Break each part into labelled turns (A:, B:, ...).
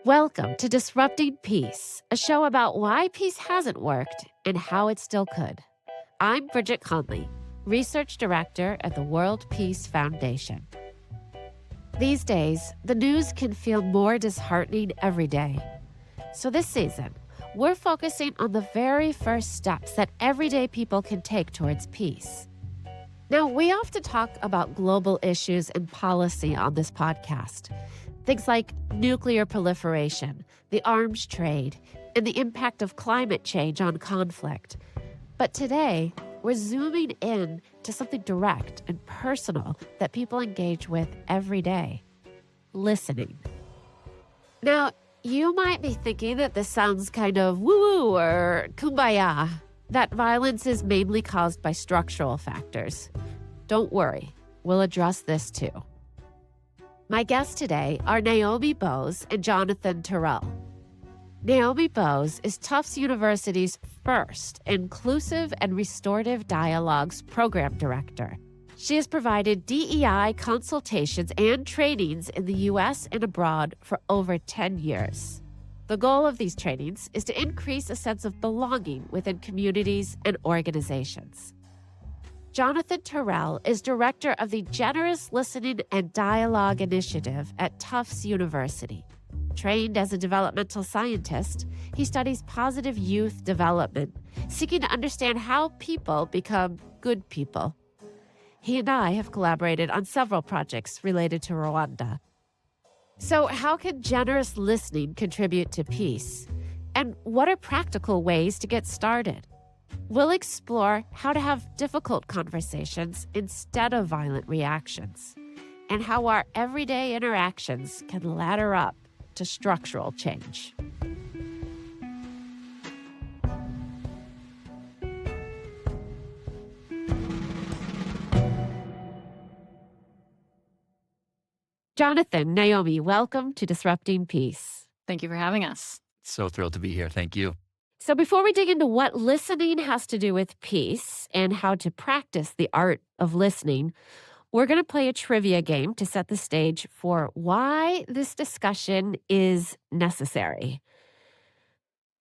A: Welcome to Disrupting Peace, a show about why peace hasn't worked and how it still could. I'm Bridget Conley, Research Director at the World Peace Foundation. These days, the news can feel more disheartening every day. So this season, we're focusing on the very first steps that everyday people can take towards peace. Now, we often talk about global issues and policy on this podcast. Things like nuclear proliferation, the arms trade, and the impact of climate change on conflict. But today, we're zooming in to something direct and personal that people engage with every day: listening. Now, you might be thinking that this sounds kind of woo-woo or kumbaya, that violence is mainly caused by structural factors. Don't worry, we'll address this too. My guests today are Naomi Boase and Jonathan Tirrell. Naomi Boase is Tufts University's first Inclusive and Restorative Dialogues Program Director. She has provided DEI consultations and trainings in the U.S. and abroad for over 10 years. The goal of these trainings is to increase a sense of belonging within communities and organizations. Jonathan Tirrell is director of the Generous Listening and Dialogue Initiative at Tufts University. Trained as a developmental scientist, he studies positive youth development, seeking to understand how people become good people. He and I have collaborated on several projects related to Rwanda. So how can generous listening contribute to peace? And what are practical ways to get started? We'll explore how to have difficult conversations instead of violent reactions, and how our everyday interactions can ladder up to structural change. Jonathan, Naomi, welcome to Disrupting Peace.
B: Thank you for having us.
C: So thrilled to be here. Thank you.
A: So before we dig into what listening has to do with peace and how to practice the art of listening, we're going to play a trivia game to set the stage for why this discussion is necessary.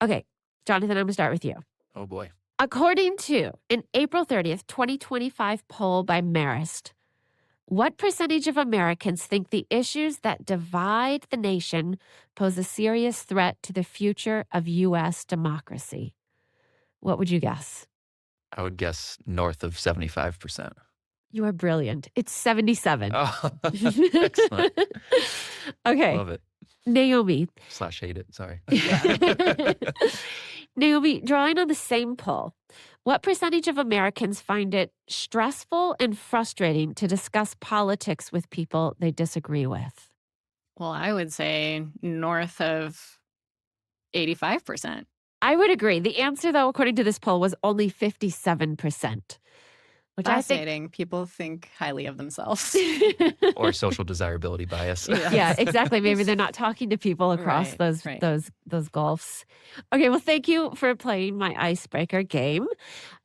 A: Okay, Jonathan, I'm going to start with you.
C: Oh boy.
A: According to an April 30th, 2025 poll by Marist, what percentage of Americans think the issues that divide the nation pose a serious threat to the future of U.S. democracy? What would you guess?
C: I would guess north of 75%.
A: You are brilliant. It's 77.
C: Oh, excellent.
A: Okay.
C: Love it.
A: Naomi.
C: /hate it. Sorry.
A: Naomi, drawing on the same poll, what percentage of Americans find it stressful and frustrating to discuss politics with people they disagree with?
B: Well, I would say north of 85%.
A: I would agree. The answer, though, according to this poll, was only 57%. Which
B: Fascinating. People think highly of themselves.
C: Or social desirability bias.
A: Yeah, exactly. Maybe they're not talking to people across those gulfs. Okay, well, thank you for playing my icebreaker game.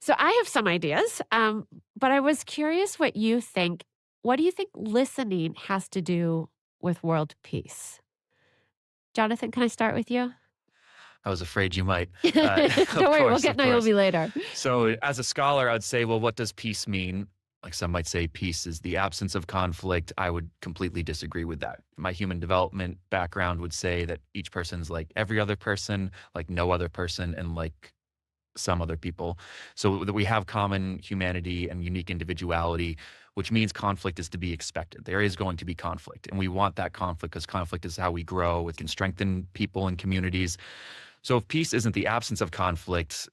A: So I have some ideas, but I was curious what you think. What do you think listening has to do with world peace? Jonathan, can I start with you?
C: I was afraid you might.
A: Don't worry, we'll get Naomi later.
C: So as a scholar, I'd say, well, what does peace mean? Like some might say peace is the absence of conflict. I would completely disagree with that. My human development background would say that each person's like every other person, like no other person, and like some other people. So that we have common humanity and unique individuality, which means conflict is to be expected. There is going to be conflict, and we want that conflict because conflict is how we grow. It can strengthen people and communities. So if peace isn't the absence of conflict,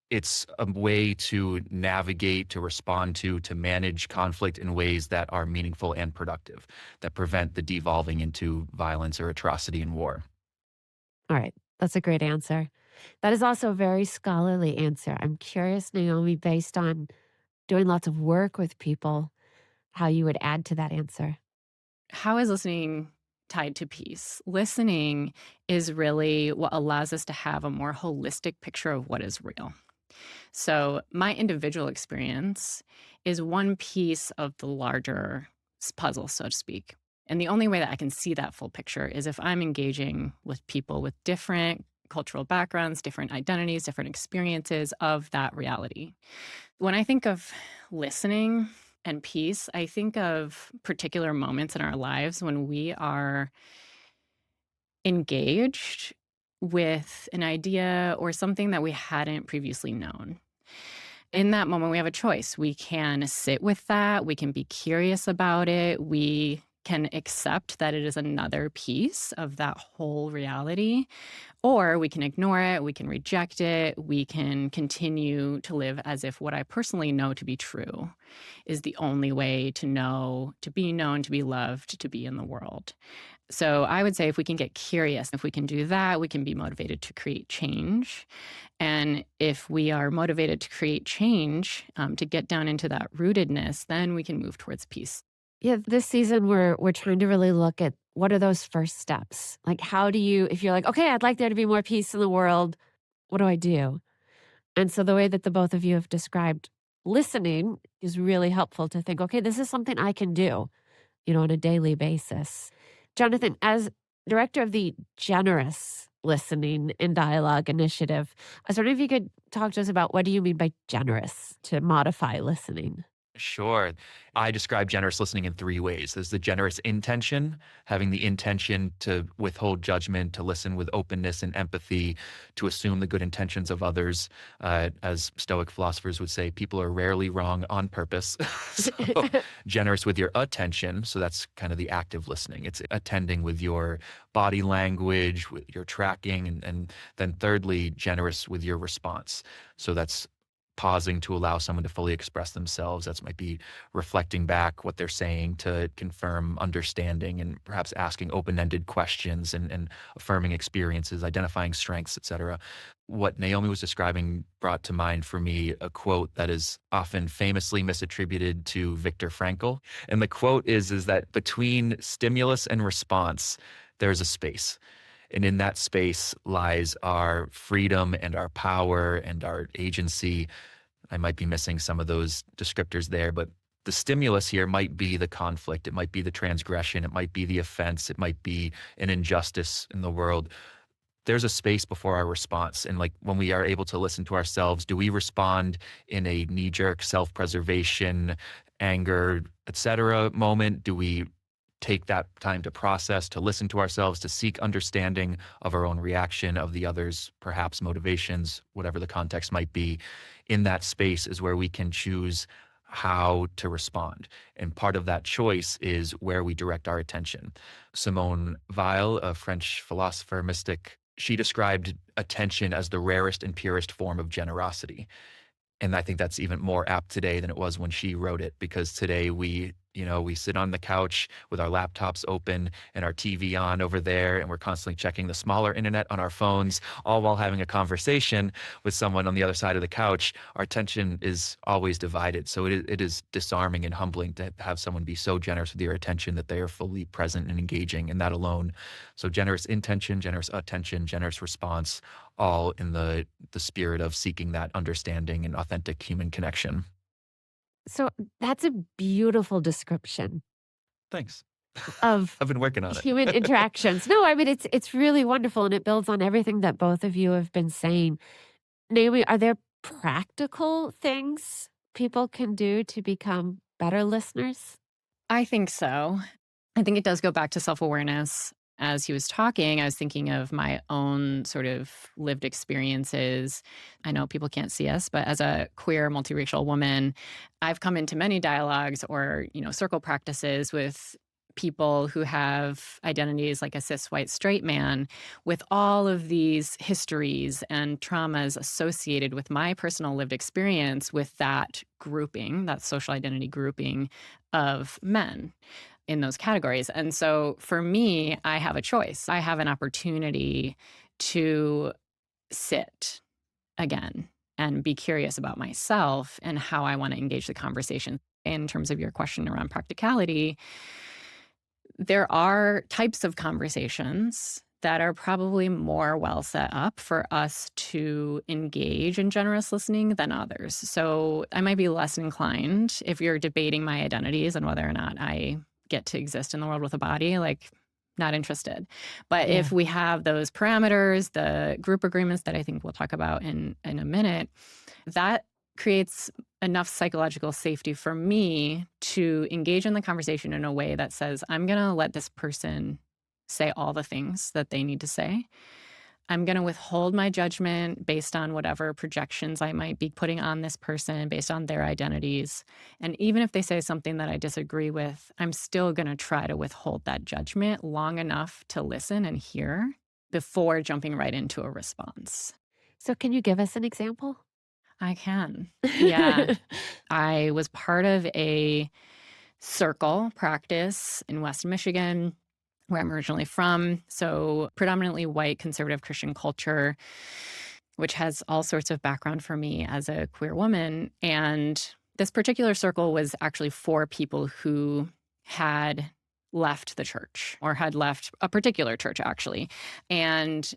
C: it's a way to navigate, to respond to manage conflict in ways that are meaningful and productive, that prevent the devolving into violence or atrocity and war.
A: All right. That's a great answer. That is also a very scholarly answer. I'm curious, Naomi, based on doing lots of work with people, how you would add to that answer.
B: How is listening tied to peace? Listening is really what allows us to have a more holistic picture of what is real. So my individual experience is one piece of the larger puzzle, so to speak. And the only way that I can see that full picture is if I'm engaging with people with different cultural backgrounds, different identities, different experiences of that reality. When I think of listening and peace, I think of particular moments in our lives when we are engaged with an idea or something that we hadn't previously known. In that moment, we have a choice. We can sit with that. We can be curious about it. We can accept that it is another piece of that whole reality, or we can ignore it. We can reject it. We can continue to live as if what I personally know to be true is the only way to know, to be known, to be loved, to be in the world. So I would say if we can get curious, if we can do that, we can be motivated to create change. And if we are motivated to create change, to get down into that rootedness, then we can move towards peace.
A: Yeah, this season we're trying to really look at what are those first steps? Like how do you, if you're like, okay, I'd like there to be more peace in the world, what do I do? And so the way that the both of you have described listening is really helpful to think, okay, this is something I can do, on a daily basis. Jonathan, as director of the Generous Listening and Dialogue Initiative, I was wondering if you could talk to us about what do you mean by generous to modify listening?
C: Sure. I describe generous listening in three ways. There's the generous intention, having the intention to withhold judgment, to listen with openness and empathy, to assume the good intentions of others. As Stoic philosophers would say, people are rarely wrong on purpose. So generous with your attention. So that's kind of the active listening. It's attending with your body language, with your tracking. And then thirdly, generous with your response. So that's pausing to allow someone to fully express themselves. That might be reflecting back what they're saying to confirm understanding and perhaps asking open-ended questions and affirming experiences, identifying strengths, etc. What Naomi was describing brought to mind for me a quote that is often famously misattributed to Viktor Frankl. And the quote is that between stimulus and response, there's a space. And in that space lies our freedom and our power and our agency. I might be missing some of those descriptors there, but the stimulus here might be the conflict. It might be the transgression. It might be the offense. It might be an injustice in the world. There's a space before our response. And like when we are able to listen to ourselves, do we respond in a knee-jerk self-preservation, anger, etc. moment? Do we take that time to process, to listen to ourselves, to seek understanding of our own reaction, of the others, perhaps motivations, whatever the context might be? In that space is where we can choose how to respond. And part of that choice is where we direct our attention. Simone Weil, a French philosopher, mystic, she described attention as the rarest and purest form of generosity. And I think that's even more apt today than it was when she wrote it, because today we sit on the couch with our laptops open and our TV on over there, and we're constantly checking the smaller internet on our phones, all while having a conversation with someone on the other side of the couch. Our attention is always divided. So it is disarming and humbling to have someone be so generous with your attention that they are fully present and engaging in that alone. So generous intention, generous attention, generous response, all in the spirit of seeking that understanding and authentic human connection.
A: So that's a beautiful description
C: Thanks.
A: of
C: I've been working on it.
A: human interactions. No, I mean, it's really wonderful, and it builds on everything that both of you have been saying. Naomi, are there practical things people can do to become better listeners?
B: I think so. I think it does go back to self-awareness. As he was talking, I was thinking of my own sort of lived experiences. I know people can't see us, but as a queer, multiracial woman, I've come into many dialogues or, circle practices with people who have identities like a cis white straight man with all of these histories and traumas associated with my personal lived experience with that grouping, that social identity grouping of men in those categories. And so for me, I have a choice. I have an opportunity to sit again and be curious about myself and how I want to engage the conversation. In terms of your question around practicality, there are types of conversations that are probably more well set up for us to engage in generous listening than others. So I might be less inclined if you're debating my identities and whether or not I get to exist in the world with a body, like not interested. But
A: Yeah.
B: if we have those parameters, the group agreements that I think we'll talk about in a minute, that creates enough psychological safety for me to engage in the conversation in a way that says, I'm going to let this person say all the things that they need to say. I'm going to withhold my judgment based on whatever projections I might be putting on this person based on their identities. And even if they say something that I disagree with, I'm still going to try to withhold that judgment long enough to listen and hear before jumping right into a response.
A: So can you give us an example?
B: I can. Yeah. I was part of a circle practice in West Michigan, where I'm originally from. So, predominantly white conservative Christian culture, which has all sorts of background for me as a queer woman. And this particular circle was actually for people who had left the church or had left a particular church, actually. And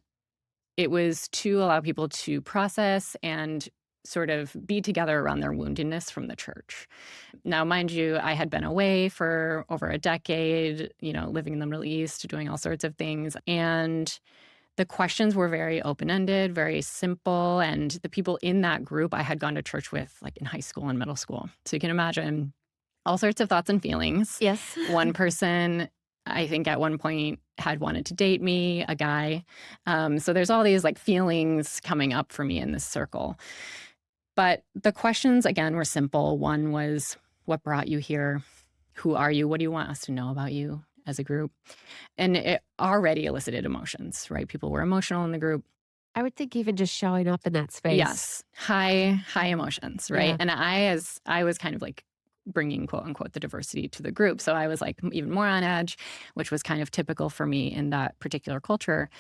B: it was to allow people to process and sort of be together around their woundedness from the church. Now, mind you, I had been away for over a decade, living in the Middle East, doing all sorts of things. And the questions were very open-ended, very simple. And the people in that group I had gone to church with, like in high school and middle school. So you can imagine all sorts of thoughts and feelings.
A: Yes.
B: One person, I think at one point, had wanted to date me, a guy. So there's all these like feelings coming up for me in this circle. But the questions, again, were simple. One was, what brought you here? Who are you? What do you want us to know about you as a group? And it already elicited emotions, right? People were emotional in the group.
A: I would think even just showing up in that space.
B: Yes, high emotions, right?
A: Yeah.
B: And I was kind of like bringing, quote unquote, the diversity to the group. So I was like even more on edge, which was kind of typical for me in that particular culture.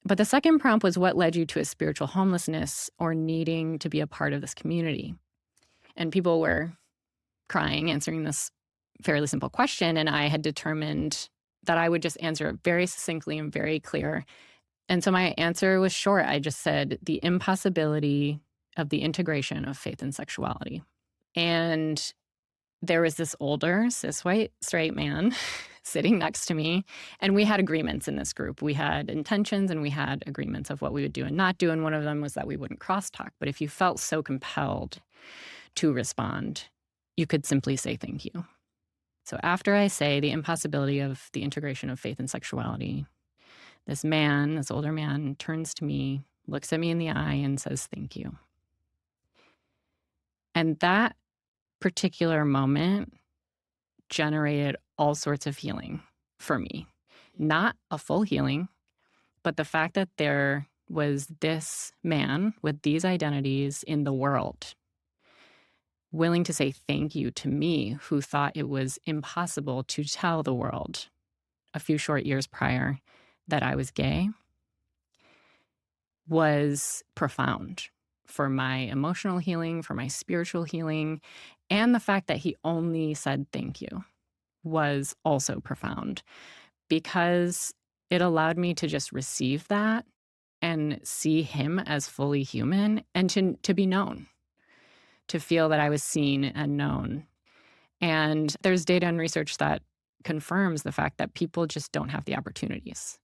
B: But the second prompt was, what led you to a spiritual homelessness or needing to be a part of this community? And people were crying, answering this fairly simple question. And I had determined that I would just answer it very succinctly and very clear. And so my answer was short. I just said, the impossibility of the integration of faith and sexuality. And there was this older, cis white, straight man sitting next to me. And we had agreements in this group. We had intentions and we had agreements of what we would do and not do. And one of them was that we wouldn't crosstalk. But if you felt so compelled to respond, you could simply say thank you. So after I say the impossibility of the integration of faith and sexuality, this older man, turns to me, looks at me in the eye and says, thank you. And that particular moment generated all sorts of healing for me. Not a full healing, but the fact that there was this man with these identities in the world willing to say thank you to me, who thought it was impossible to tell the world a few short years prior that I was gay, was profound for my emotional healing, for my spiritual healing. And the fact that he only said thank you was also profound, because it allowed me to just receive that and see him as fully human and to be known, to feel that I was seen and known. And there's data and research that confirms the fact that people just don't have the opportunities.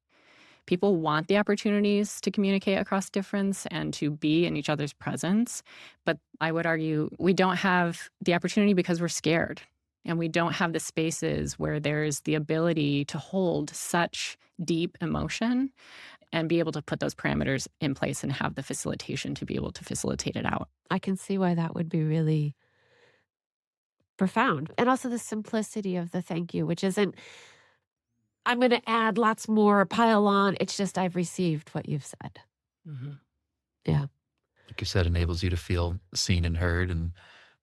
B: People want the opportunities to communicate across difference and to be in each other's presence. But I would argue we don't have the opportunity because we're scared. And we don't have the spaces where there's the ability to hold such deep emotion and be able to put those parameters in place and have the facilitation to be able to facilitate it out.
A: I can see why that would be really profound. And also the simplicity of the thank you, which isn't, I'm going to add lots more, pile on. It's just, I've received what you've said.
B: Mm-hmm.
A: Yeah.
C: Like you said, enables you to feel seen and heard and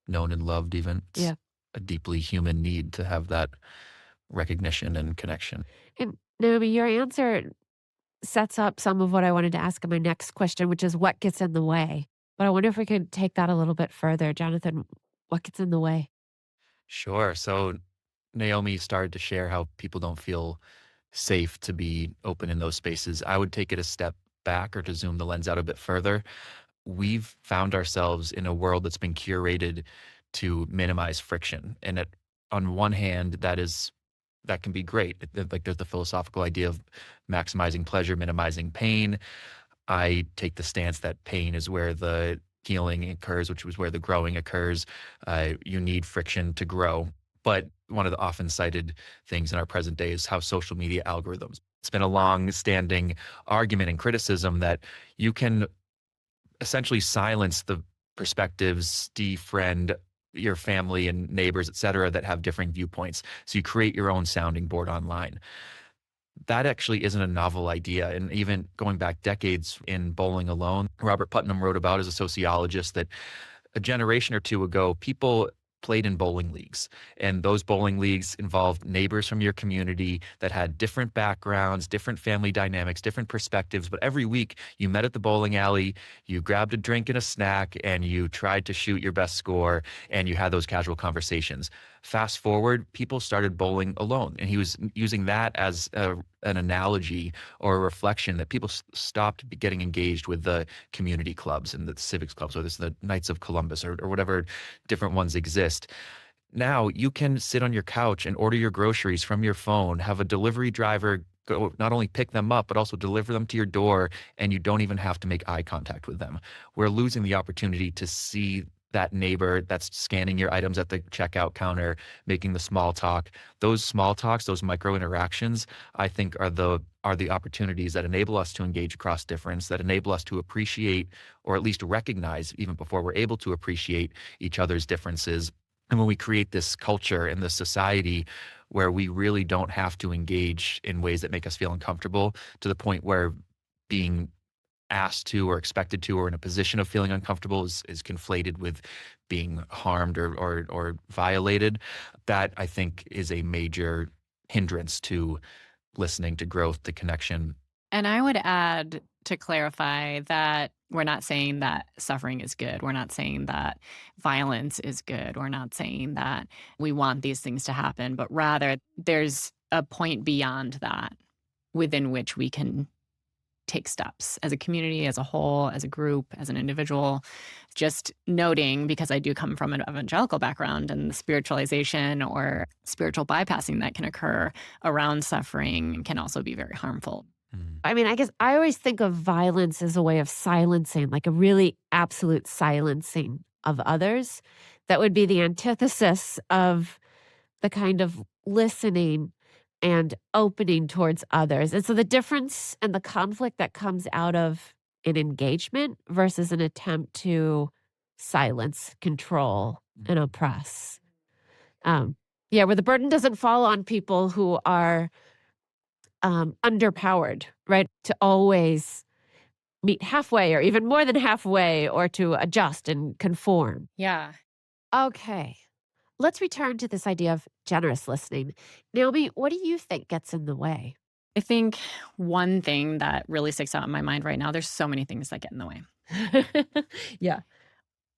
C: known and loved even. It's
A: Yeah.
C: a deeply human need to have that recognition and connection.
A: And Naomi, your answer sets up some of what I wanted to ask in my next question, which is what gets in the way. But I wonder if we could take that a little bit further. Jonathan, what gets in the way?
C: Sure. So Naomi started to share how people don't feel safe to be open in those spaces. I would take it a step back, or to zoom the lens out a bit further. We've found ourselves in a world that's been curated to minimize friction. And on one hand, that is that can be great. Like there's the philosophical idea of maximizing pleasure, minimizing pain. I take the stance that pain is where the healing occurs, which is where the growing occurs. You need friction to grow. But one of the often cited things in our present day is how social media algorithms. It's been a long-standing argument and criticism that you can essentially silence the perspectives, defriend your family and neighbors, et cetera, that have differing viewpoints. So you create your own sounding board online. That actually isn't a novel idea. And even going back decades in Bowling Alone, Robert Putnam wrote about as a sociologist that a generation or two ago, people played in bowling leagues. And those bowling leagues involved neighbors from your community that had different backgrounds, different family dynamics, different perspectives. But every week you met at the bowling alley, you grabbed a drink and a snack, and you tried to shoot your best score, and you had those casual conversations. Fast forward, people started bowling alone. And he was using that as an analogy or a reflection that people stopped getting engaged with the community clubs and the civics clubs, or this the Knights of Columbus or whatever different ones exist. Now you can sit on your couch and order your groceries from your phone, have a delivery driver go not only pick them up, but also deliver them to your door, and you don't even have to make eye contact with them. We're losing the opportunity to see that neighbor that's scanning your items at the checkout counter, making the small talk. Those small talks, those micro interactions, I think are the opportunities that enable us to engage across difference, that enable us to appreciate or at least recognize, even before we're able to appreciate each other's differences. And when we create this culture and this society where we really don't have to engage in ways that make us feel uncomfortable, to the point where being asked to or expected to or in a position of feeling uncomfortable is conflated with being harmed or violated, that I think is a major hindrance to listening, to growth, to connection.
B: And I would add, to clarify, that we're not saying that suffering is good. We're not saying that violence is good. We're not saying that we want these things to happen, but rather there's a point beyond that within which we can take steps as a community, as a whole, as a group, as an individual. Just noting, because I do come from an evangelical background, and the spiritualization or spiritual bypassing that can occur around suffering can also be very harmful.
A: I mean, I guess I always think of violence as a way of silencing, like a really absolute silencing of others. That would be the antithesis of the kind of listening and opening towards others. And so the difference and the conflict that comes out of an engagement versus an attempt to silence, control, and oppress. Where the burden doesn't fall on people who are underpowered, right? To always meet halfway or even more than halfway, or to adjust and conform.
B: Yeah.
A: Okay. Let's return to this idea of generous listening. Naomi, what do you think gets in the way?
B: I think one thing that really sticks out in my mind right now, there's so many things that get in the way.
A: Yeah.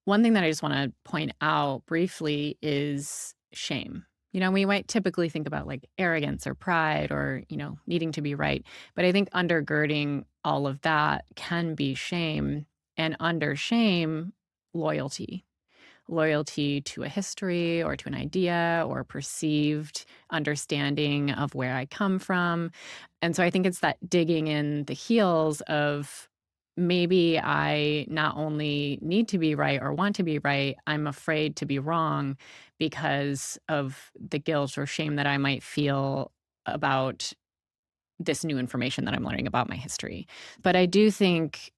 B: One thing that I just want to point out briefly is shame. We might typically think about like arrogance or pride or, needing to be right. But I think undergirding all of that can be shame. And under shame, loyalty. Loyalty to a history or to an idea or perceived understanding of where I come from. And so I think it's that digging in the heels of, maybe I not only need to be right or want to be right, I'm afraid to be wrong because of the guilt or shame that I might feel about this new information that I'm learning about my history. But I do think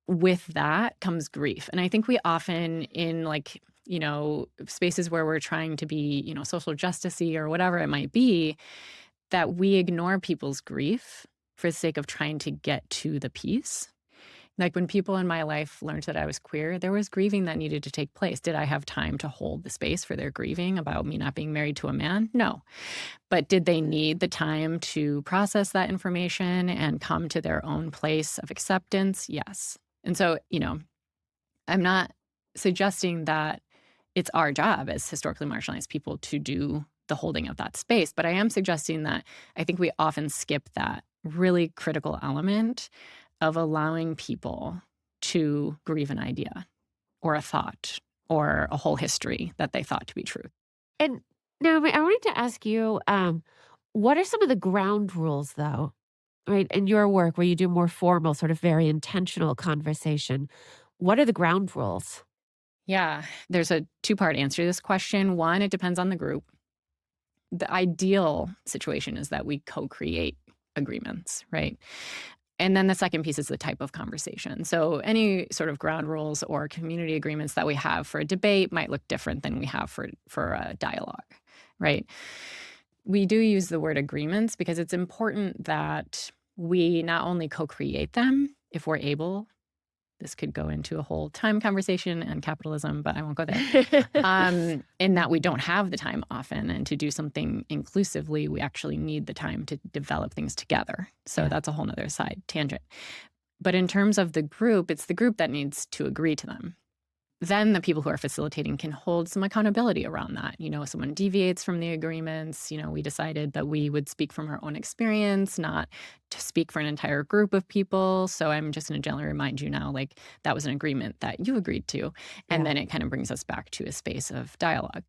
B: with that comes grief. And I think we often, in spaces where we're trying to be, social justice-y or whatever it might be, that we ignore people's grief for the sake of trying to get to the peace. Like when people in my life learned that I was queer, there was grieving that needed to take place. Did I have time to hold the space for their grieving about me not being married to a man? No. But did they need the time to process that information and come to their own place of acceptance? Yes. And so, I'm not suggesting that it's our job as historically marginalized people to do the holding of that space, but I am suggesting that I think we often skip that really critical element of allowing people to grieve an idea or a thought or a whole history that they thought to be true.
A: And Naomi, I wanted to ask you, What are some of the ground rules, though, right, in your work where you do more formal, sort of very intentional conversation? What are the ground rules?
B: Yeah, there's a two-part answer to this question. One, it depends on the group. The ideal situation is that we co-create agreements, right? And then the second piece is the type of conversation. So any sort of ground rules or community agreements that we have for a debate might look different than we have for a dialogue, right? We do use the word agreements because it's important that we not only co-create them if we're able. This could go into a whole time conversation and capitalism, but I won't go there. In that we don't have the time often. And to do something inclusively, we actually need the time to develop things together. So that's a whole nother side tangent. But in terms of the group, it's the group that needs to agree to them. Then the people who are facilitating can hold some accountability around that. If someone deviates from the agreements, we decided that we would speak from our own experience, not to speak for an entire group of people. So I'm just going to gently remind you now, like, that was an agreement that you agreed to. And then it kind of brings us back to a space of dialogue.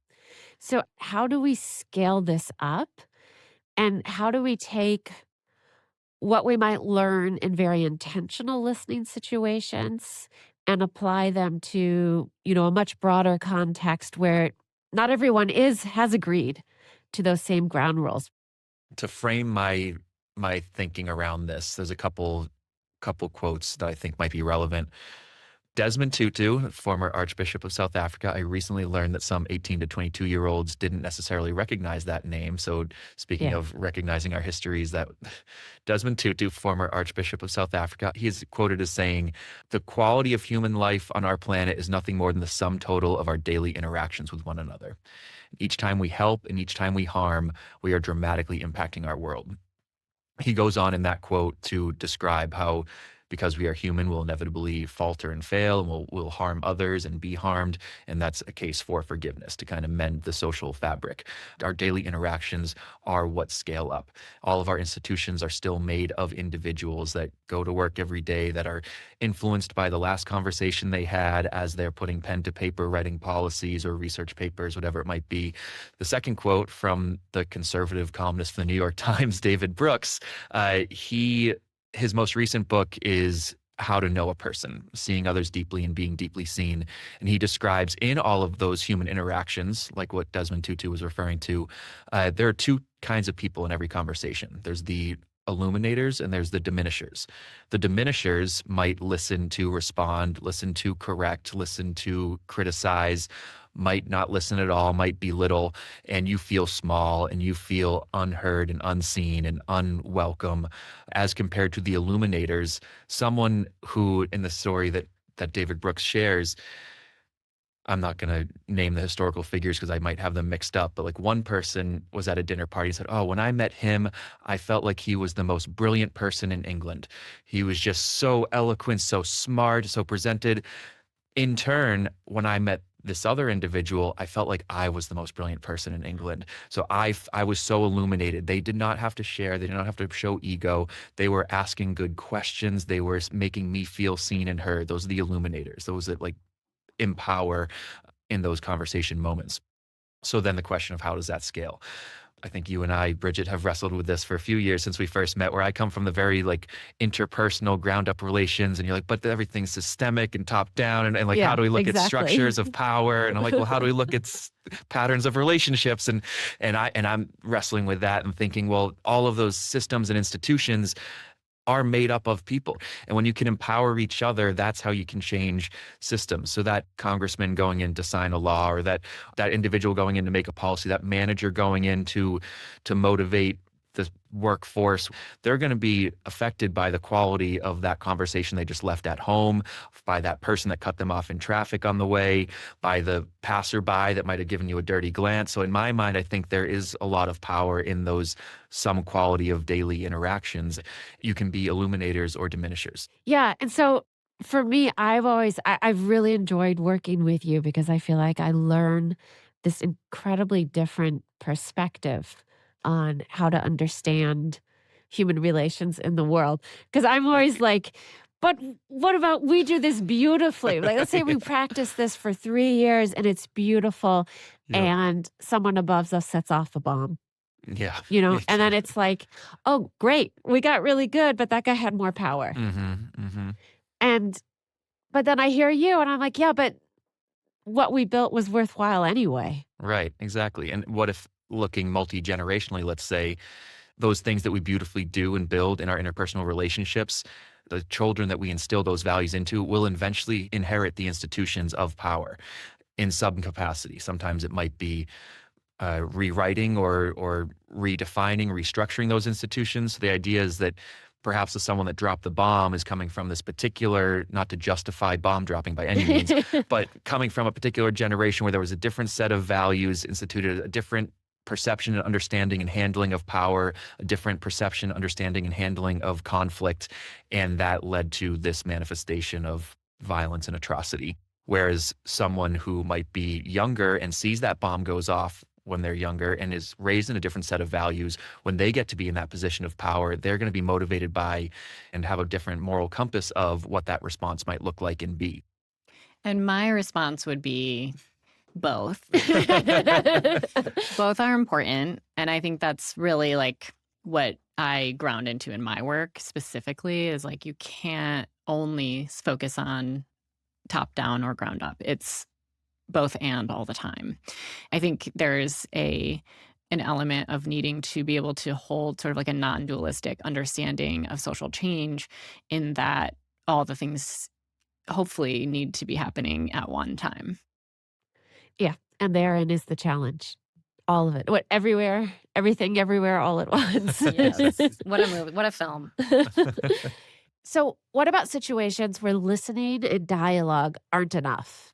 A: So how do we scale this up? And how do we take what we might learn in very intentional listening situations and apply them to, a much broader context where not everyone has agreed to those same ground rules?
C: To frame my thinking around this, there's a couple quotes that I think might be relevant. Desmond Tutu, former Archbishop of South Africa. I recently learned that some 18 to 22-year-olds didn't necessarily recognize that name. So speaking of recognizing our histories, that Desmond Tutu, former Archbishop of South Africa, he is quoted as saying, "The quality of human life on our planet is nothing more than the sum total of our daily interactions with one another. Each time we help and each time we harm, we are dramatically impacting our world." He goes on in that quote to describe how, because we are human, we'll inevitably falter and fail, and we'll harm others and be harmed. And that's a case for forgiveness to kind of mend the social fabric. Our daily interactions are what scale up. All of our institutions are still made of individuals that go to work every day, that are influenced by the last conversation they had as they're putting pen to paper, writing policies or research papers, whatever it might be. The second quote from the conservative columnist for the New York Times, David Brooks, his most recent book is How to Know a Person, Seeing Others Deeply and Being Deeply Seen. And he describes in all of those human interactions, like what Desmond Tutu was referring to, there are two kinds of people in every conversation. There's the illuminators and there's the diminishers. The diminishers might listen to respond, listen to correct, listen to criticize, might not listen at all, might belittle, and you feel small and you feel unheard and unseen and unwelcome, as compared to the illuminators, someone who, in the story that David Brooks shares, I'm not going to name the historical figures because I might have them mixed up, but like one person was at a dinner party and said, "Oh, when I met him, I felt like he was the most brilliant person in England. He was just so eloquent, so smart, so presented. In turn, when I met this other individual, I felt like I was the most brilliant person in England. So I was so illuminated. They did not have to share. They did not have to show ego. They were asking good questions. They were making me feel seen and heard." Those are the illuminators, those that like empower in those conversation moments. So then the question of how does that scale? I think you and I, Bridget, have wrestled with this for a few years since we first met, where I come from the very like interpersonal ground up relations, and you're like, but everything's systemic and top down. And like, how do we look at structures of power? And I'm like, well, how do we look at patterns of relationships? And I'm wrestling with that and thinking, well, all of those systems and institutions are made up of people. And when you can empower each other, that's how you can change systems. So that congressman going in to sign a law, or that individual going in to make a policy, that manager going in to motivate the workforce, they're going to be affected by the quality of that conversation they just left at home, by that person that cut them off in traffic on the way, by the passerby that might have given you a dirty glance. So in my mind, I think there is a lot of power in those some quality of daily interactions. You can be illuminators or diminishers.
A: Yeah. And so for me, I've really enjoyed working with you because I feel like I learn this incredibly different perspective on how to understand human relations in the world. Because I'm always like, but what about we do this beautifully? Like, let's say we practice this for 3 years and it's beautiful, and someone above us sets off a bomb.
C: Yeah.
A: And then it's like, oh, great, we got really good, but that guy had more power. And, but then I hear you and I'm like, yeah, but what we built was worthwhile anyway.
C: Right, exactly. And what if looking multi-generationally, let's say, those things that we beautifully do and build in our interpersonal relationships, the children that we instill those values into will eventually inherit the institutions of power in some capacity. Sometimes it might be rewriting or redefining, restructuring those institutions. So the idea is that perhaps the someone that dropped the bomb is coming from this particular, not to justify bomb dropping by any means, but coming from a particular generation where there was a different set of values instituted, a different perception and understanding and handling of power, a different perception, understanding, and handling of conflict. And that led to this manifestation of violence and atrocity. Whereas someone who might be younger and sees that bomb goes off when they're younger and is raised in a different set of values, when they get to be in that position of power, they're going to be motivated by and have a different moral compass of what that response might look like and be.
B: And my response would be both. Both are important. And I think that's really like what I ground into in my work specifically is like you can't only focus on top down or ground up. It's both and all the time. I think there's an element of needing to be able to hold sort of like a non-dualistic understanding of social change in that all the things hopefully need to be happening at one time.
A: Yeah. And therein is the challenge. All of it. Everywhere, everything, everywhere, all at once.
B: Yes. What a movie. What a film.
A: So what about situations where listening and dialogue aren't enough?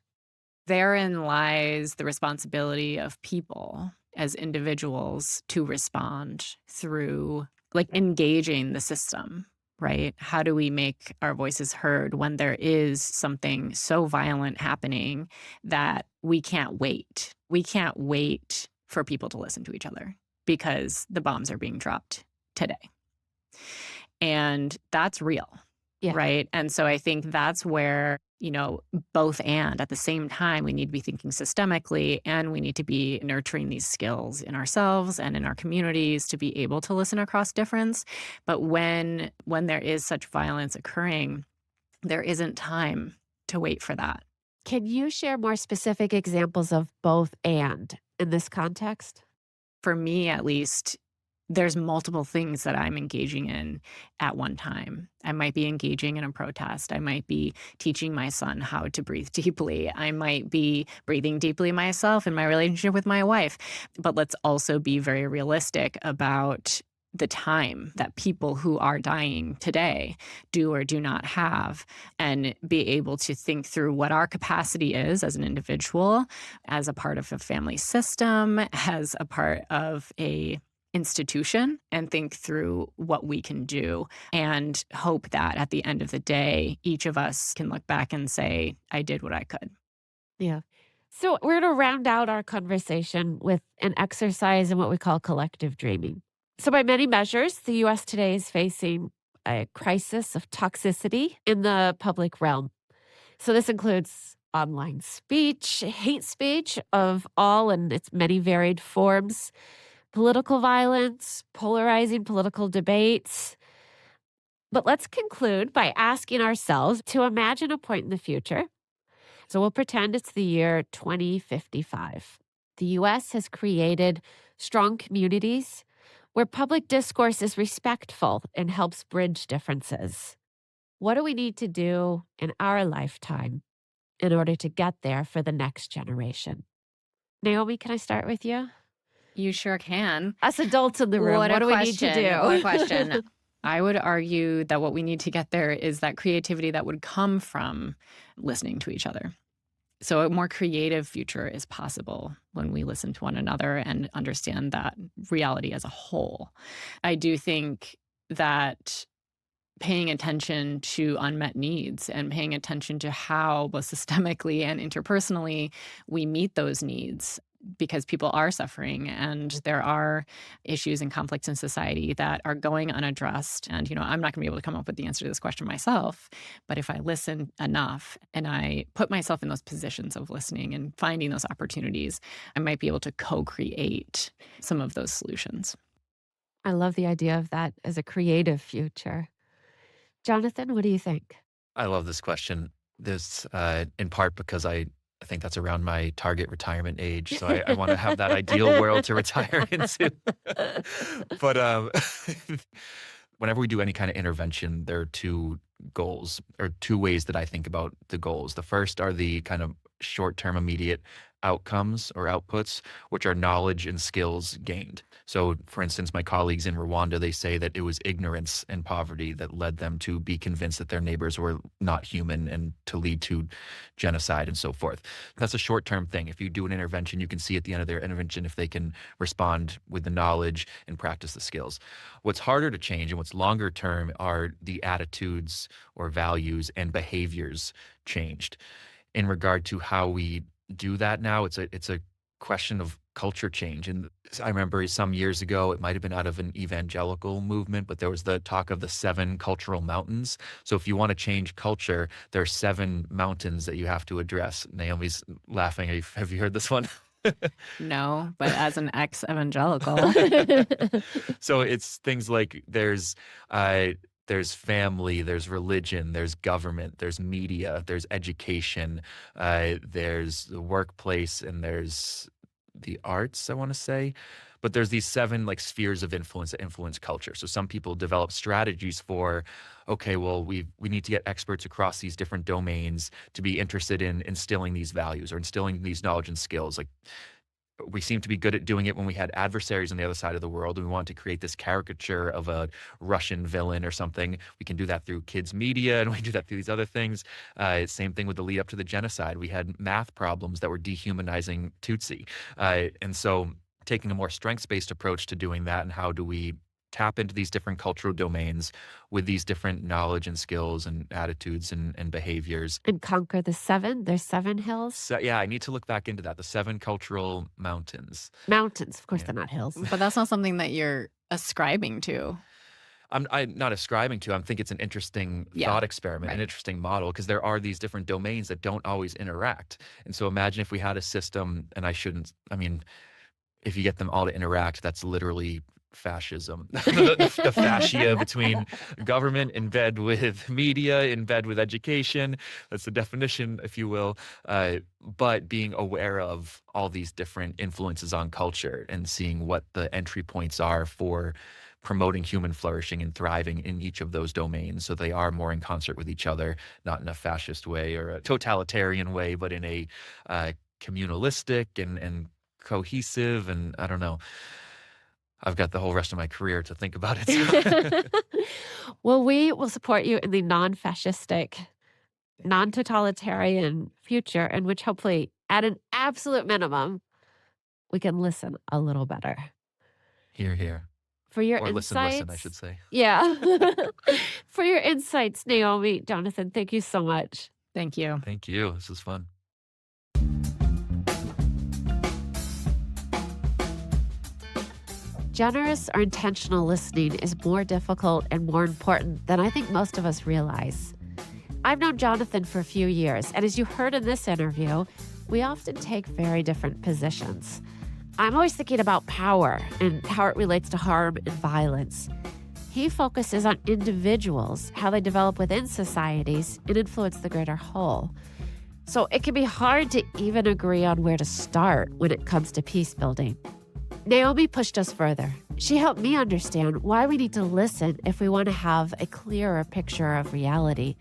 B: Therein lies the responsibility of people as individuals to respond through like engaging the system, right? How do we make our voices heard when there is something so violent happening that we can't wait? We can't wait for people to listen to each other because the bombs are being dropped today. And that's real, right? And so I think that's where, both and at the same time, we need to be thinking systemically and we need to be nurturing these skills in ourselves and in our communities to be able to listen across difference. But when there is such violence occurring, there isn't time to wait for that.
A: Can you share more specific examples of both and in this context?
B: For me, at least, there's multiple things that I'm engaging in at one time. I might be engaging in a protest. I might be teaching my son how to breathe deeply. I might be breathing deeply myself in my relationship with my wife. But let's also be very realistic about the time that people who are dying today do or do not have, and be able to think through what our capacity is as an individual, as a part of a family system, as a part of a institution, and think through what we can do and hope that at the end of the day, each of us can look back and say, I did what I could.
A: Yeah. So we're going to round out our conversation with an exercise in what we call collective dreaming. So by many measures, the U.S. today is facing a crisis of toxicity in the public realm. So this includes online speech, hate speech of all and its many varied forms, political violence, polarizing political debates. But let's conclude by asking ourselves to imagine a point in the future. So we'll pretend it's the year 2055. The U.S. has created strong communities where public discourse is respectful and helps bridge differences. What do we need to do in our lifetime in order to get there for the next generation? Naomi, can I start with you?
B: You sure can.
A: Us adults in the room, what do we need to do?
B: What a question. I would argue that what we need to get there is that creativity that would come from listening to each other. So a more creative future is possible when we listen to one another and understand that reality as a whole. I do think that paying attention to unmet needs and paying attention to how both systemically and interpersonally we meet those needs, because people are suffering and there are issues and conflicts in society that are going unaddressed. And, I'm not going to be able to come up with the answer to this question myself. But if I listen enough and I put myself in those positions of listening and finding those opportunities, I might be able to co-create some of those solutions.
A: I love the idea of that as a creative future. Jonathan, what do you think?
C: I love this question. This, in part because I think that's around my target retirement age. So I want to have that ideal world to retire into. But whenever we do any kind of intervention, there are two goals or two ways that I think about the goals. The first are the kind of short term immediate outcomes or outputs, which are knowledge and skills gained. So, for instance, my colleagues in Rwanda, they say that it was ignorance and poverty that led them to be convinced that their neighbors were not human and to lead to genocide and so forth. That's a short-term thing. If you do an intervention, you can see at the end of their intervention if they can respond with the knowledge and practice the skills. What's harder to change and what's longer term are the attitudes or values and behaviors changed. In regard to how we do that now, it's a question of culture change. And I remember some years ago, it might have been out of an evangelical movement, but there was the talk of the 7 cultural mountains. So if you want to change culture, there are 7 mountains that you have to address. Naomi's laughing. Have you heard this one?
B: No, but as an ex-evangelical.
C: So it's things like there's family, there's religion, there's government, there's media, there's education, there's the workplace, and there's the arts, I want to say. But there's these 7 like spheres of influence that influence culture. So some people develop strategies for, okay, well, we need to get experts across these different domains to be interested in instilling these values or instilling these knowledge and skills. Like we seem to be good at doing it when we had adversaries on the other side of the world and we want to create this caricature of a Russian villain or something. We can do that through kids media and we do that through these other things. Same thing with the lead up to the genocide. We had math problems that were dehumanizing Tutsi. And so taking a more strengths-based approach to doing that and how do we tap into these different cultural domains with these different knowledge and skills and attitudes and behaviors.
A: And conquer the 7? There's 7 hills?
C: So, yeah, I need to look back into that. The 7 cultural mountains.
A: Mountains. Of course,
C: Yeah.
A: they're not hills.
B: But that's not something that you're ascribing to.
C: I'm not ascribing to. I think it's an interesting
B: Yeah,
C: thought experiment, an
B: right.
C: interesting model, because there are these different domains that don't always interact. And so imagine if we had a system, and if you get them all to interact, that's literally fascism. The fascia between government in bed with media, in bed with education. That's the definition, if you will. But being aware of all these different influences on culture and seeing what the entry points are for promoting human flourishing and thriving in each of those domains so they are more in concert with each other, not in a fascist way or a totalitarian way, but in a communalistic and cohesive, and I don't know. I've got the whole rest of my career to think about it.
A: Well, we will support you in the non-fascistic, non-totalitarian future in which hopefully, at an absolute minimum, we can listen a little better.
C: Hear, hear.
A: For your
C: Or
A: insights.
C: listen, I should say.
A: Yeah. For your insights, Naomi, Jonathan, thank you so much.
B: Thank you.
C: Thank you. This is fun.
A: Generous or intentional listening is more difficult and more important than I think most of us realize. I've known Jonathan for a few years, and as you heard in this interview, we often take very different positions. I'm always thinking about power and how it relates to harm and violence. He focuses on individuals, how they develop within societies and influence the greater whole. So it can be hard to even agree on where to start when it comes to peace building. Naomi pushed us further. She helped me understand why we need to listen if we want to have a clearer picture of reality.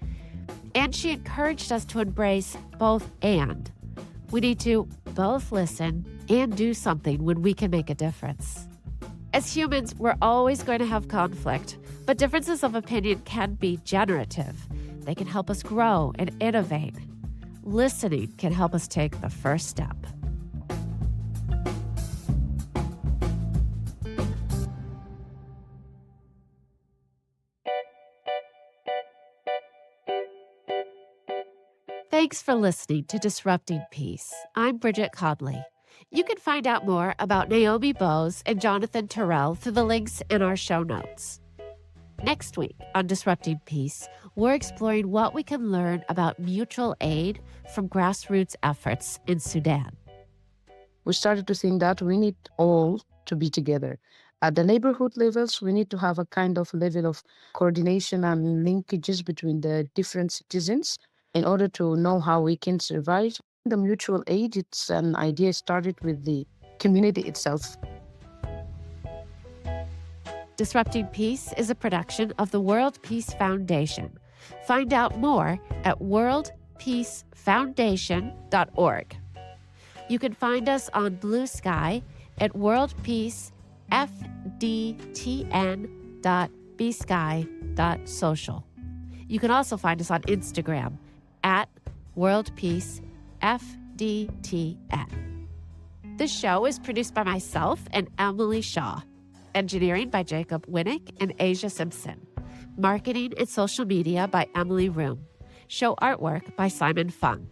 A: And she encouraged us to embrace both and. We need to both listen and do something when we can make a difference. As humans, we're always going to have conflict, but differences of opinion can be generative. They can help us grow and innovate. Listening can help us take the first step. Thanks for listening to Disrupting Peace. I'm Bridget Conley. You can find out more about Naomi Boase and Jonathan Tirrell through the links in our show notes. Next week on Disrupting Peace, we're exploring what we can learn about mutual aid from grassroots efforts in Sudan.
D: We started to think that we need all to be together At the neighborhood levels, we need to have a kind of level of coordination and linkages between the different citizens in order to know how we can survive. The mutual aid, it's an idea started with the community itself.
A: Disrupting Peace is a production of the World Peace Foundation. Find out more at worldpeacefoundation.org. You can find us on Blue Sky at worldpeacefdtn.bsky.social. You can also find us on Instagram at worldpeacefdtn. This show is produced by myself and Emily Shaw. Engineering by Jacob Winnick and Asia Simpson. Marketing and social media by Emily Room. Show artwork by Simon Fung.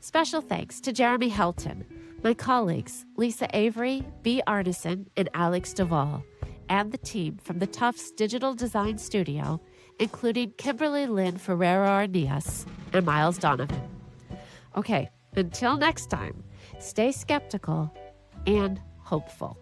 A: Special thanks to Jeremy Helton, my colleagues Lisa Avery, B. Arneson, and Alex Duvall, and the team from the Tufts Digital Design Studio, including Kimberly Lynn Ferrero-Arnias and Miles Donovan. Okay, until next time, stay skeptical and hopeful.